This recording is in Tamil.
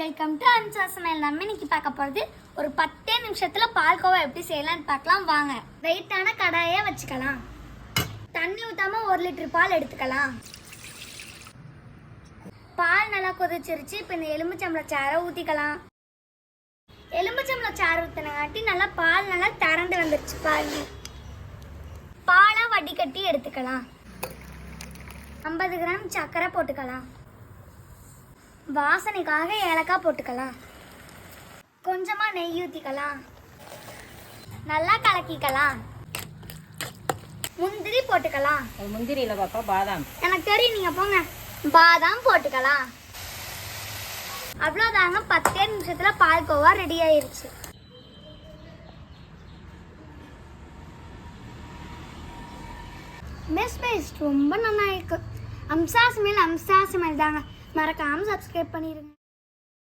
வெல்கம் டு அம்சா சமையல். நம்ம இன்னைக்கு பார்க்க போகிறது ஒரு 10 நிமிஷத்துல பால்கோவா எப்படி செய்யலாம்னு பார்க்கலாம் வாங்க. வெயிட்டான கடாயை வச்சுக்கலாம். தண்ணி ஊற்றாம 1 லிட்டர் பால் எடுத்துக்கலாம். பால் நல்லா கொதிச்சிருச்சு. இப்போ இந்த எலும்புச்சம்பளம் சாறை ஊற்றிக்கலாம். எலும்புச்சம்பளம் சாறு ஊற்றினங்காட்டி நல்லா பால் நல்லா திரண்டு வந்துருச்சு பாருங்க. பாலை வடிகட்டி எடுத்துக்கலாம். 50 கிராம் சர்க்கரை போட்டுக்கலாம். வாசனைக்காக ஏலக்காய் போட்டுக்கலாம். கொஞ்சமா நெய் ஊற்றிக்கலாம். நல்லா கலக்கிக்கலாம். முந்திரி போட்டுக்கலாம். முந்திரி இல்லை பாப்பா, பாதாம். எனக்கு தெரியும், நீங்க போங்க. பாதாம் போட்டுக்கலாம். அவ்வளோதாங்க, 10 நிமிஷத்துல பால்கோவா ரெடி ஆயிருச்சு. பெஸ்ட் ரொம்ப நல்லா இருக்கு. அம்சா சமையல் தாங்க. மறக்காம சப்ஸ்கிரைப் பண்ணிடுங்க.